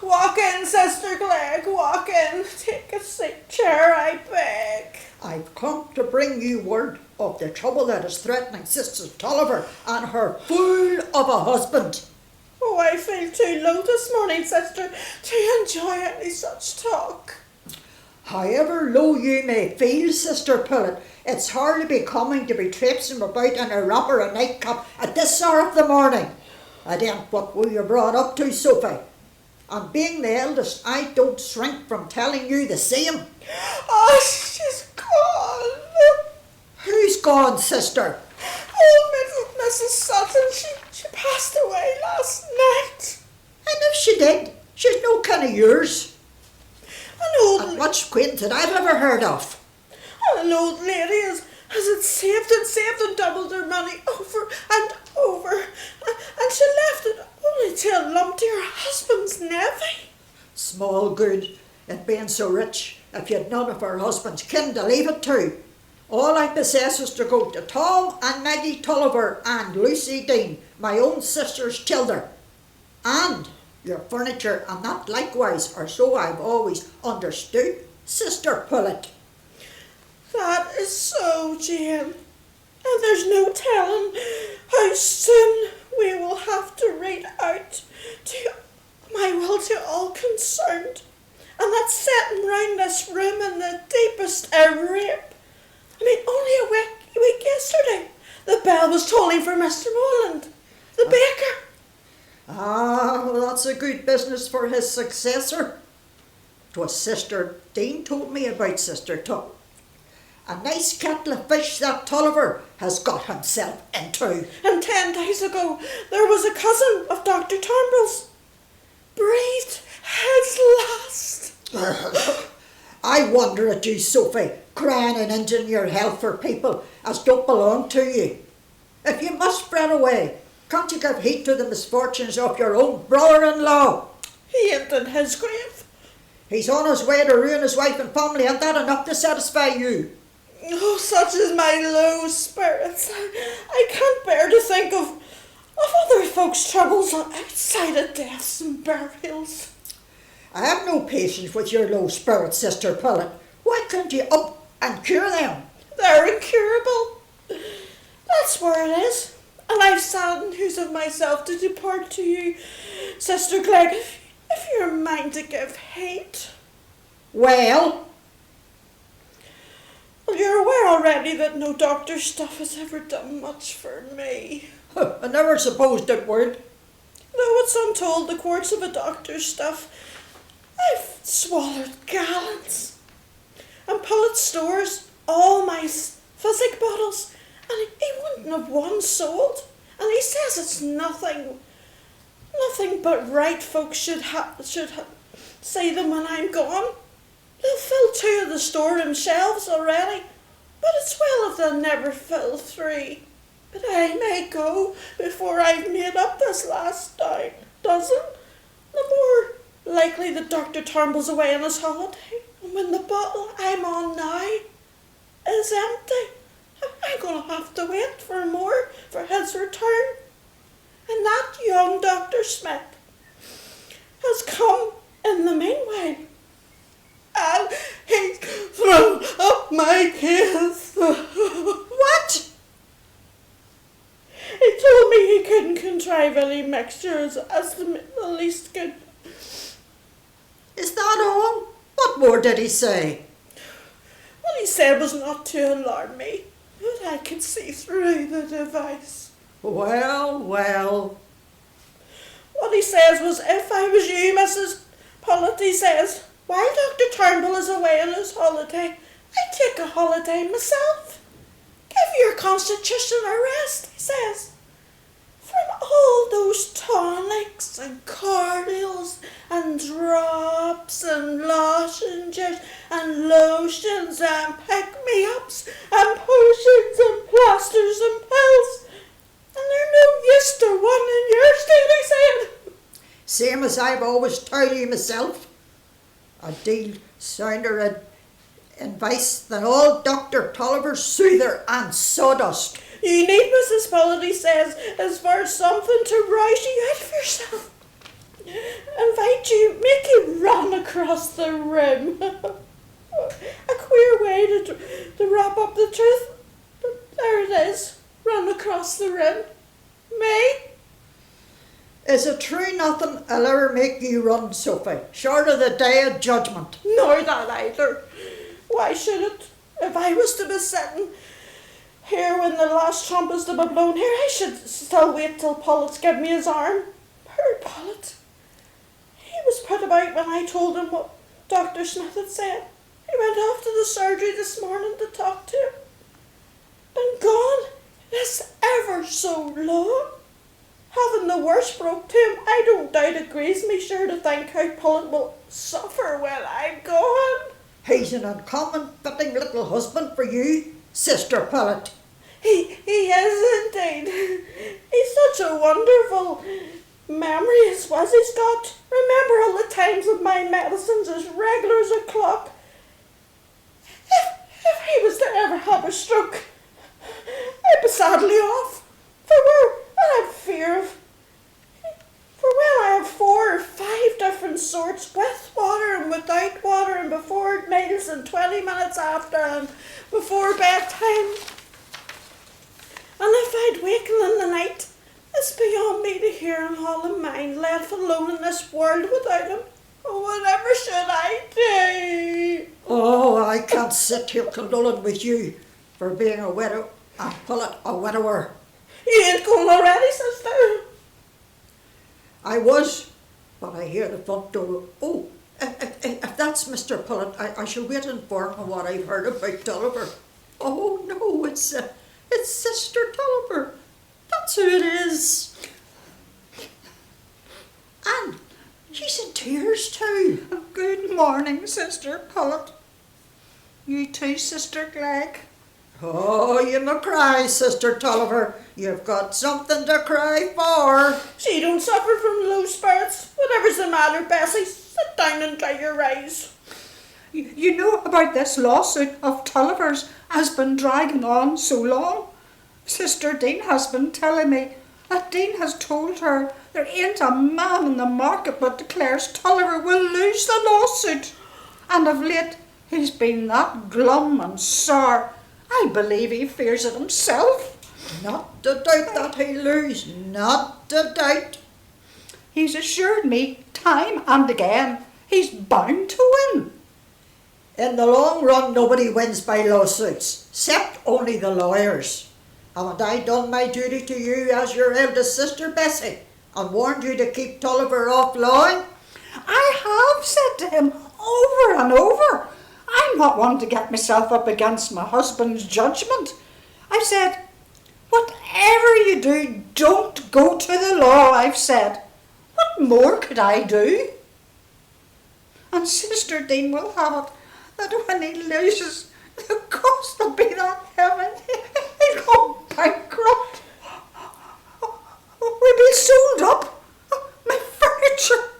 Walk in, Sister Glegg, walk in. Take a seat chair, I beg. I've come to bring you word of the trouble that is threatening Sister Tolliver and her fool of a husband. Oh, I feel too low this morning, Sister, to enjoy any such talk. However low you may feel, Sister Pullet, it's hardly becoming to be traipsing about in a wrapper and nightcap at this hour of the morning. It ain't what we were brought up to, Sophie. And being the eldest, I don't shrink from telling you the same. Oh, she's gone. Who's gone, sister? Oh, Mrs. Sutton, she passed away last night. And if she did, she's no kin of yours. An much acquaintance that I've ever heard of. An old lady has it saved and doubled her money over and over, and she left it only to a lump to her husband's nevy. Small good in being so rich if you'd none of her husband's kin to leave it to. All I possess is to go to Tom and Maggie Tulliver and Lucy Dean, my own sister's children. And your furniture and that likewise, or so I've always understood, Sister Pullet. That is so, Jane. And there's no telling how soon we will have to read out to my will to all concerned. And that's sitting round this room in the deepest rape. I mean, only a week yesterday, the bell was tolling for Mr. Moreland, the baker. Well, that's a good business for his successor. 'Twas Sister Dean told me about, Sister Tuck. A nice kettle of fish that Tulliver has got himself into. And 10 days ago, there was a cousin of Dr. Turnbull's. Breathed his last. I wonder at you, Sophie, crying and injuring your health for people as don't belong to you. If you must spread away, can't you give heed to the misfortunes of your own brother-in-law? He ain't in his grave. He's on his way to ruin his wife and family, and that enough to satisfy you? Oh, such is my low spirits. I can't bear to think of other folks' troubles outside of deaths and burials. I have no patience with your low spirits, Sister Pullet. Why can't you up and cure them? They're incurable. That's where it is. And I've saddened who's of myself to depart to you, Sister Glegg, if you're a mind to give heed. Well, you're aware already that no doctor's stuff has ever done much for me. I never supposed it would. Though it's untold the quarts of a doctor's stuff, I've swallowed gallons. And Pullet stores all my physic bottles, and he wouldn't have one sold. And he says it's nothing but right folks should say them when I'm gone. They'll fill 2 of the storeroom shelves already, but it's well if they'll never fill 3. But I may go before I've made up this last dozen. The more likely that Dr. Turnbull's away on his holiday, and when the bottle I'm on now is empty, I'm going to have to wait for more for his return. And that young Dr. Smith has come in the meanwhile. And he's thrown up my case. What? He told me he couldn't contrive any mixtures as the least good. Is that all? What more did he say? What he said was not to alarm me, but I could see through the device. Well. What he says was, if I was you, Mrs. Pullet, he says, while Dr. Turnbull is away on his holiday, I'd take a holiday myself. Give your constitution a rest, he says. From all those tonics and cordials and drops and lozenges and lotions and pick-me-ups and potions and plasters and pills. And they're no use to one in your state, he said. Same as I've always told you myself. A deal sounder advice than all Dr. Tulliver's soother and sawdust. You need, Mrs. Pullet, he says, as for something to rouse you out of yourself. invite you, make you run across the room. A queer way to wrap up the truth, but there it is, run across the room. Me? Is it true nothing will ever make you run, Sophie, short of the day of judgment? Nor that either. Why should it? If I was to be sitting here when the last trumpet's to be blown here, I should still wait till Pullet's give me his arm. Poor Pullet. He was put about when I told him what Dr. Smith had said. He went off to the surgery this morning to talk to him. Been gone this ever so long. Having the worst broke to him, I don't doubt it grieves me sure to think how Pullet will suffer when I'm gone. He's an uncommon fitting little husband for you, Sister Pullet. He is indeed. He's such a wonderful memory as was he's got. Remember all the times of my medicines as regular as a clock. If he was to ever have a stroke, I'd be sadly off. For where I have fear of. For when I have 4 or 5 different sorts, with water and without water, and before meals and 20 minutes after and before bedtime. And if I'd waken in the night, it's beyond me to hear him all in mind, left alone in this world without him. Oh, whatever should I do? Oh, I can't sit here condoling with you for being a widow and Pullet a widower. You ain't going already, sister? I was, but I hear the front door. Oh, if that's Mr. Pullet, I shall wait and inform him what I've heard about Tulliver. Oh no, it's Sister Tulliver. That's who it is. And she's in tears too. Good morning, Sister Pullet. You too, Sister Glegg. Oh, you may cry, Sister Tulliver. You've got something to cry for. She don't suffer from low spirits. Whatever's the matter, Bessie? Sit down and dry your eyes. You know about this lawsuit of Tulliver's has been dragging on so long. Sister Dean has been telling me that Dean has told her there ain't a man in the market but declares Tulliver will lose the lawsuit. And of late he's been that glum and sour. I believe he fears it himself. Not to doubt that he'll lose, not to doubt. He's assured me time and again he's bound to win. In the long run, nobody wins by lawsuits, except only the lawyers. Haven't I done my duty to you as your eldest sister, Bessie, and warned you to keep Tulliver off lawing? I have said to him over and over, I'm not one to get myself up against my husband's judgment. I've said, whatever you do, don't go to the law, I've said. What more could I do? And Sister Dean will have it that when he loses, the cost will be that heaven. He'll go bankrupt. We'll be sold up. My furniture,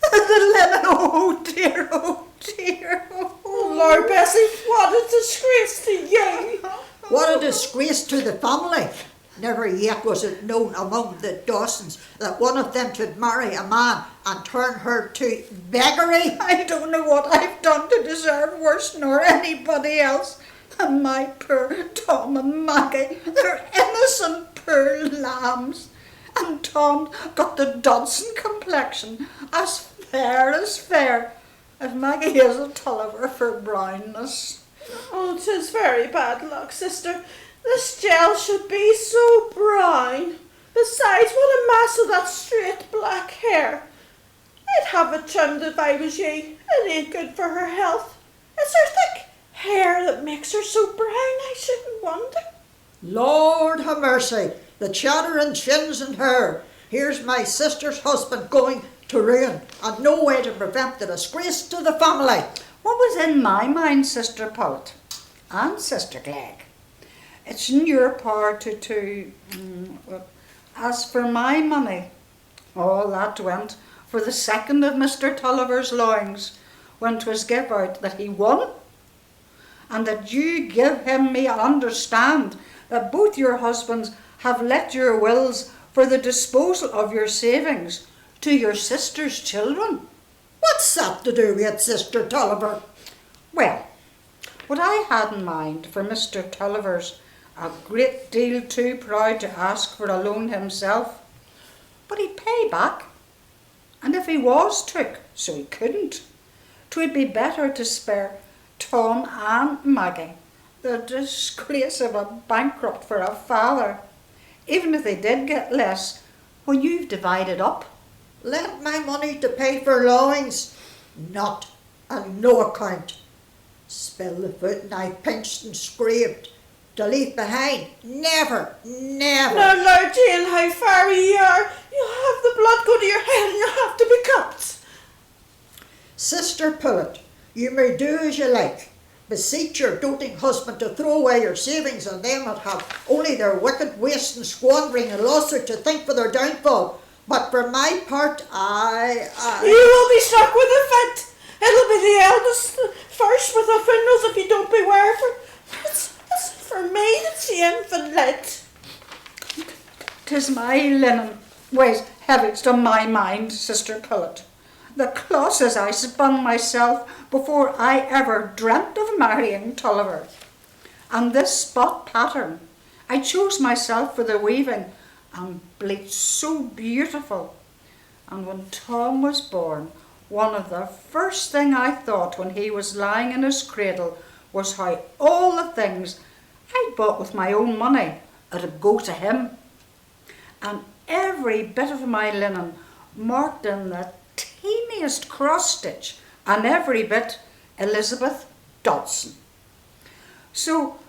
the linen, oh dear, oh dear. Oh, Lord, Bessie, what a disgrace to you. What a disgrace to the family. Never yet was it known among the Dawsons that one of them should marry a man and turn her to beggary. I don't know what I've done to deserve worse nor anybody else. And my poor Tom and Maggie, they're innocent poor lambs. And Tom got the Dodson complexion, as fair, if Maggie is a Tulliver for brownness. Oh, 'tis very bad luck, sister. This gel should be so brown. Besides, what a mass of that straight black hair. I'd have it trimmed if I was you. It ain't good for her health. It's her thick hair that makes her so brown, I shouldn't wonder. Lord have mercy, the chattering chins and her. Here's my sister's husband going to ruin, and no way to prevent the disgrace to the family. What was in my mind, Sister Pullet and Sister Glegg? It's in your power as for my money, all that went for the second of Mr. Tulliver's loins, when 'twas give out that he won, and that you give him me understand that both your husbands have let your wills for the disposal of your savings to your sister's children. What's that to do with Sister Tulliver? Well, what I had in mind for Mr. Tulliver's a great deal too proud to ask for a loan himself, but he'd pay back. And if he was took, so he couldn't, 'twould be better to spare Tom and Maggie the disgrace of a bankrupt for a father, even if they did get less when you've divided up. Lent my money to pay for lawings? Not on no account. Spill the foot and I pinched and scraped. To leave behind? Never, never. Now, Lord Jane, how far you are. You'll have the blood go to your head and you'll have to be cut. Sister Pullet, you may do as you like. Beseech your doting husband to throw away your savings on them that have only their wicked waste and squandering and lawsuit to think for their downfall. But for my part, You will be struck with a fit. It'll be the eldest first with the funerals if you don't beware. It's for me that's the infant lit. 'Tis my linen weighs heaviest on my mind, Sister Pullet. The closses I spun myself before I ever dreamt of marrying Tulliver. And this spot pattern I chose myself for the weaving, and bleached so beautiful. And when Tom was born, one of the first thing I thought when he was lying in his cradle was how all the things I'd bought with my own money would go to him. And every bit of my linen marked in the teeniest cross stitch, and every bit Elizabeth Dodson. So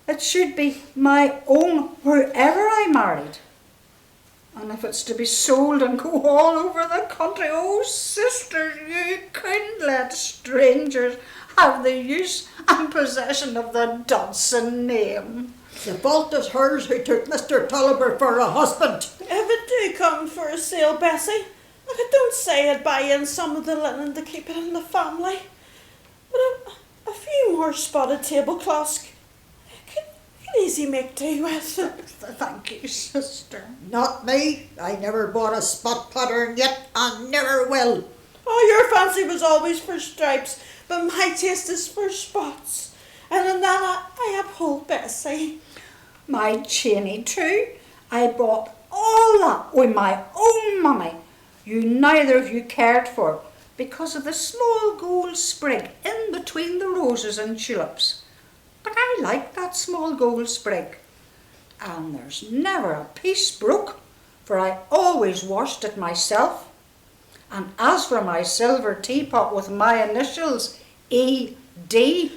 it should be my own wherever I married. And if it's to be sold and go all over the country, oh sisters, you couldn't let strangers have the use and possession of the Dodson name. the fault is hers who took Mr. Tulliver for a husband. If it do come for a sale, Bessie, I don't say I'd buy in some of the linen to keep it in the family, but a few more spotted tablecloths could easy make do with. Thank you, sister. Not me. I never bought a spot pattern yet, and never will. Oh, your fancy was always for stripes, but my taste is for spots, and in that I uphold Bessie. My Cheney too. I bought all that with my own money. You neither of you cared for, because of the small gold sprig in between the roses and tulips. But I like that small gold sprig. And there's never a piece broke, for I always washed it myself. And as for my silver teapot with my initials, E.D.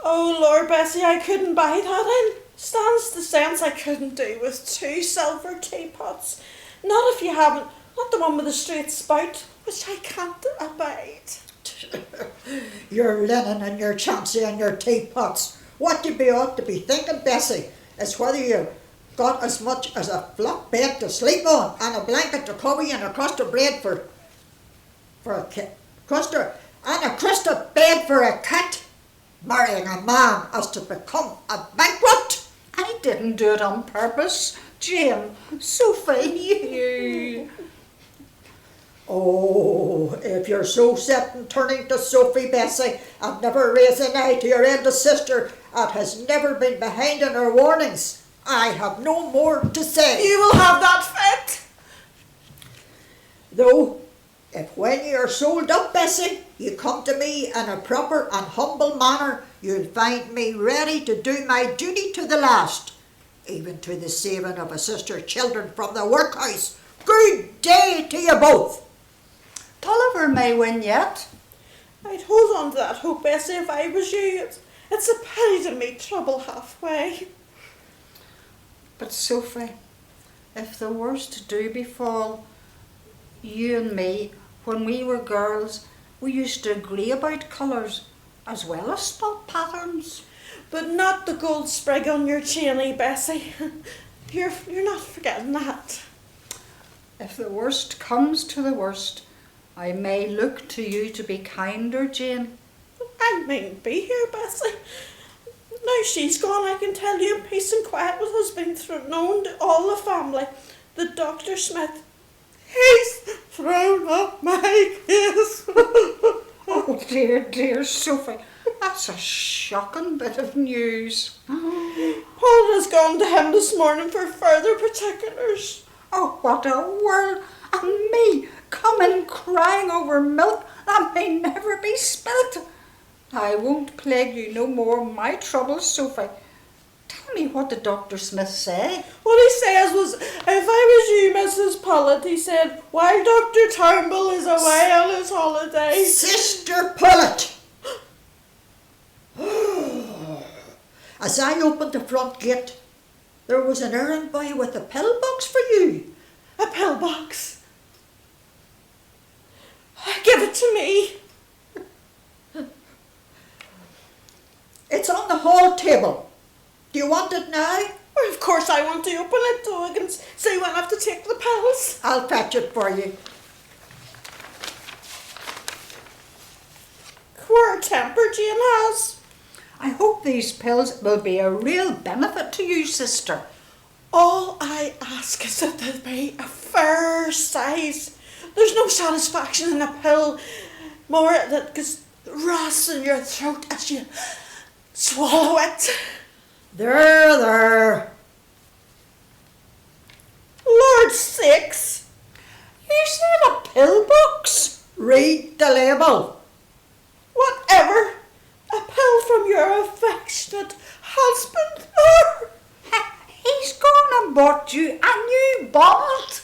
Oh, Lord, Bessie, I couldn't buy that in. Stands to sense I couldn't do with 2 silver teapots. Not if you haven't, not the one with the straight spout, which I can't abide. Your linen and your chancy and your teapots. What you ought to be thinking, Bessie, is whether you've got as much as a flock bed to sleep on, and a blanket to cover you, and a crust of bread for a cat, and a crust of bed for a cat. Marrying a man as to become a bankrupt. I didn't do it on purpose, Jane. Sophie, you. Oh, if you're so set on turning to Sophie, Bessie, and never raise an eye to your eldest sister that has never been behind in her warnings, I have no more to say. You will have that fit. Though, if when you are sold up, Bessie, you come to me in a proper and humble manner, you'll find me ready to do my duty to the last, even to the saving of a sister's children from the workhouse. Good day to you both. Tulliver may win yet. I'd hold on to that hope, Bessie, if I was you. It's a pity to meet trouble halfway. But Sophie, if the worst do befall, you and me, when we were girls, we used to agree about colours as well as spot patterns. But not the gold sprig on your Cheney, Bessie. You're not forgetting that. If the worst comes to the worst, I may look to you to be kinder, Jane. I mayn't be here, Bessie. Now she's gone, I can tell you in peace and quiet what has been known to all the family. The Dr. Smith, he's thrown up my case. Oh dear, dear Sophie, that's a shocking bit of news. Paul has gone to him this morning for further particulars. Oh, what a world! And me coming crying over milk that may never be spilt. I won't plague you no more with my troubles, Sophie. Tell me what did Dr. Smith say? What he says was, if I was you, Mrs. Pullet, he said, while Dr. Turnbull is away on his holiday. Sister Pullet! As I opened the front gate, there was an errand boy with a pillbox for you. A pillbox. Give it to me. It's on the hall table. Do you want it now? Well, of course I want to open it so I can see when I have to take the pills. I'll fetch it for you. Queer temper Jane has. I hope these pills will be a real benefit to you, sister. All I ask is that there be a fair size. There's no satisfaction in a pill more that gets ras in your throat as you swallow it. There. Lord sakes. You said a pillbox? Read the label. Whatever. A pill from your affectionate husband. He's gone and bought you a new bonnet.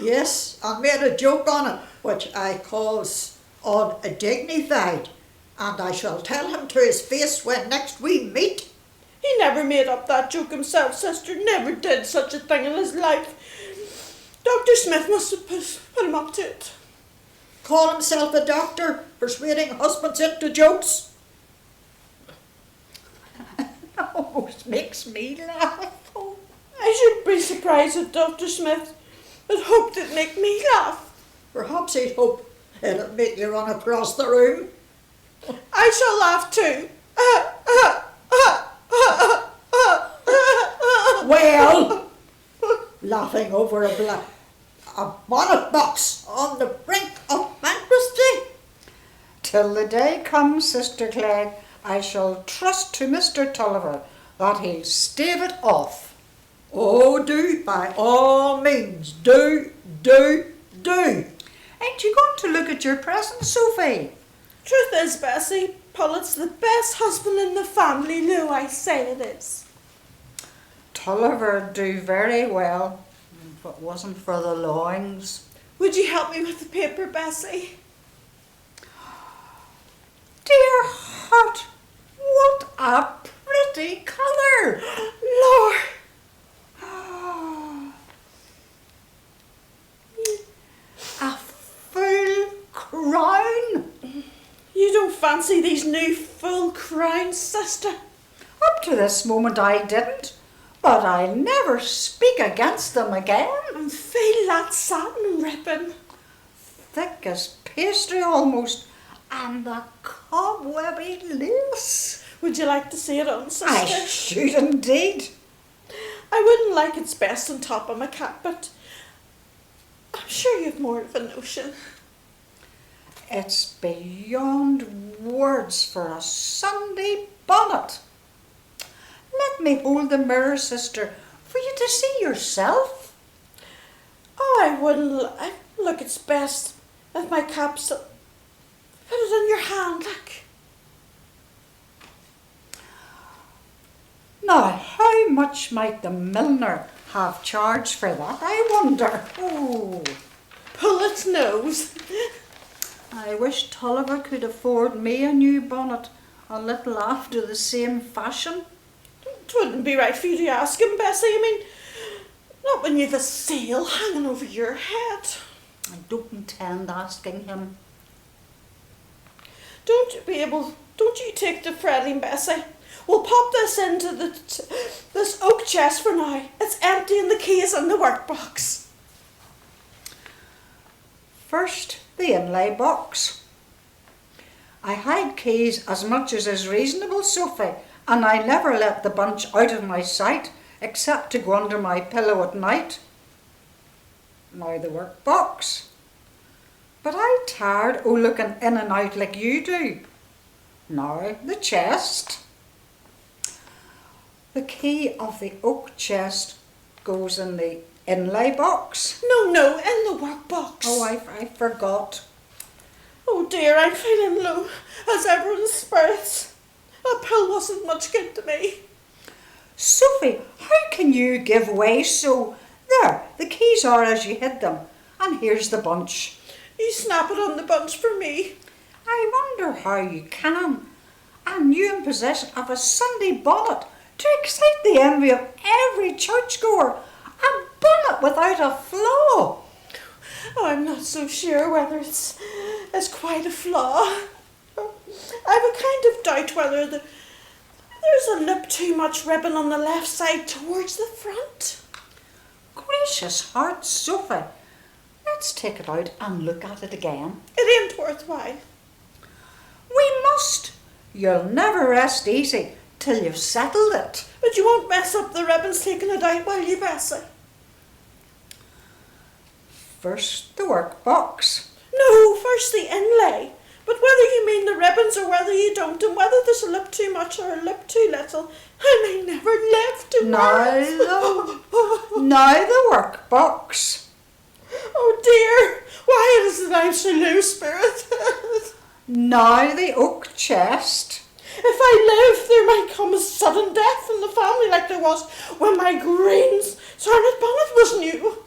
Yes, I made a joke on it, which I calls undignified, and I shall tell him to his face when next we meet. He never made up that joke himself, sister. Never did such a thing in his life. Dr. Smith must have put him up to it. Call himself a doctor, persuading husbands into jokes. Almost makes me laugh. Oh. I should be surprised if Dr. Smith had hoped it'd make me laugh. Perhaps he'd hope it'll make you run across the room. I shall laugh too. Well, laughing over a bonnet box on the brink of bankruptcy. Till the day comes, Sister Clegg, I shall trust to Mr. Tulliver that he'll stave it off. Oh, do, by all means, do. Ain't you going to look at your present, Sophie? Truth is, Bessie, Pullet's the best husband in the family, Lou, I say it is. Tulliver'd do very well if it wasn't for the lawings. Would you help me with the paper, Bessie? Dear heart, what a pretty colour! Lord! A full crown! You don't fancy these new full crowns, sister? Up to this moment I didn't, but I'll never speak against them again. And feel that satin ribbon. Thick as pastry almost, and the cobwebby lace. Would you like to see it on, sister? I should indeed. I wouldn't like its best on top of my cap, but I'm sure you've more of a notion. It's beyond words for a Sunday bonnet. Let me hold the mirror, sister, for you to see yourself. Oh, I wouldn't. Look, it's best if my cap's. Put it in your hand, look. Now, how much might the milliner have charged for that, I wonder? Oh, Pullet's nose. I wish Tulliver could afford me a new bonnet, a little after the same fashion. It wouldn't be right for you to ask him, Bessie. I mean, not when you've a sail hanging over your head. I don't intend asking him. Don't you take the fretting, Bessie? We'll pop this into this oak chest for now. It's empty and the key is in the workbox. First, the inlay box. I hide keys as much as is reasonable, Sophie, and I never let the bunch out of my sight, except to go under my pillow at night. Now the workbox. But I'm tired o' looking in and out like you do. Now, the chest. The key of the oak chest goes in the inlay box. No, in the workbox. Oh, I forgot. Oh dear, I'm feeling low as ever in spirits. That pill wasn't much good to me. Sophie, how can you give way so? There, the keys are as you hid them. And here's the bunch. You snap it on the bunch for me. I wonder how you can. And you in possession of a Sunday bonnet to excite the envy of every churchgoer. A bonnet without a flaw. Oh, I'm not so sure whether it's quite a flaw. I've a kind of doubt whether there's a lip too much ribbon on the left side towards the front. Gracious heart, Sophie. Let's take it out and look at it again. It ain't worthwhile. We must. You'll never rest easy till you've settled it. But you won't mess up the ribbons taking it out while you Bessie? First the workbox. No, first the inlay. But whether you mean the ribbons or whether you don't, and whether there's a lip too much or a lip too little, I may never live to Now the workbox. Oh dear, why is it I'm so low spirited? Now the oak chest. If I live, there might come a sudden death in the family like there was when my green's sarnet bonnet was new.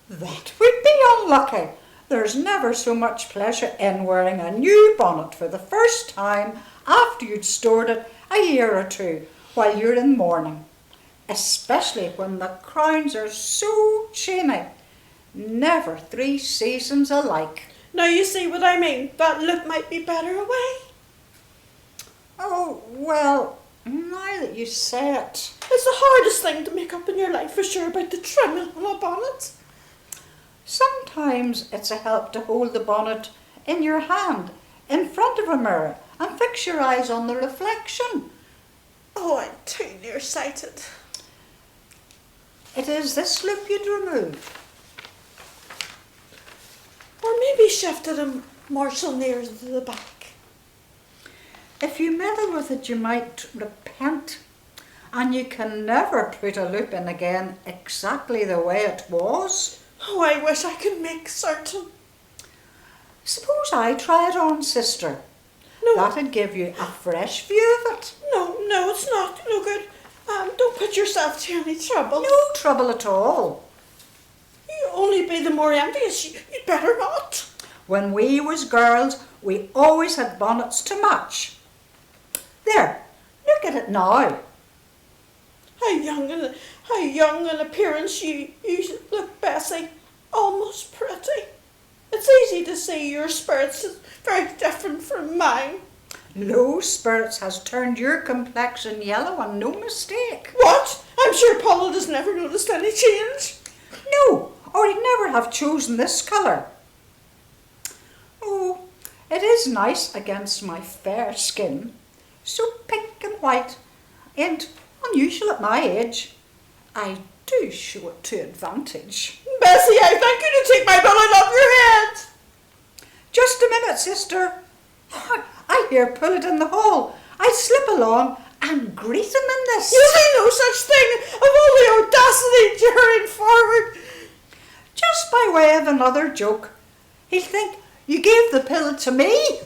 That would be unlucky. There's never so much pleasure in wearing a new bonnet for the first time after you'd stored it a year or two while you're in mourning, especially when the crowns are so chainy. Never 3 seasons alike. Now you see what I mean. That look might be better away. Oh, well, now that you say it. It's the hardest thing to make up in your life for sure about the trimming on a bonnet. Sometimes it's a help to hold the bonnet in your hand in front of a mirror and fix your eyes on the reflection. Oh, I'm too nearsighted. It is this loop you'd remove. Or maybe shift it a morsel nearer to the back. If you meddle with it, you might repent, and you can never put a loop in again exactly the way it was. Oh, I wish I could make certain. Suppose I try it on, sister. No. That'd give you a fresh view of it. No, it's not. No good. Don't put yourself to any trouble. No trouble at all. You only be the more envious. You'd better not. When we was girls, we always had bonnets to match. There, look at it now. How young in appearance you look, Bessie. Almost pretty. It's easy to see your spirits is very different from mine. Low spirits has turned your complexion yellow and no mistake. What? I'm sure Paul has never noticed any change. No, or he'd never have chosen this colour. Oh, it is nice against my fair skin. So pink and white, and unusual at my age. I do show it to advantage. Bessie, I thank you to take my bonnet off your head. Just a minute, sister. I hear pull it in the hall. I slip along and greet him in this. You see no such thing of all the audacity jeering forward. Just by way of another joke. He'll think you gave the pill to me.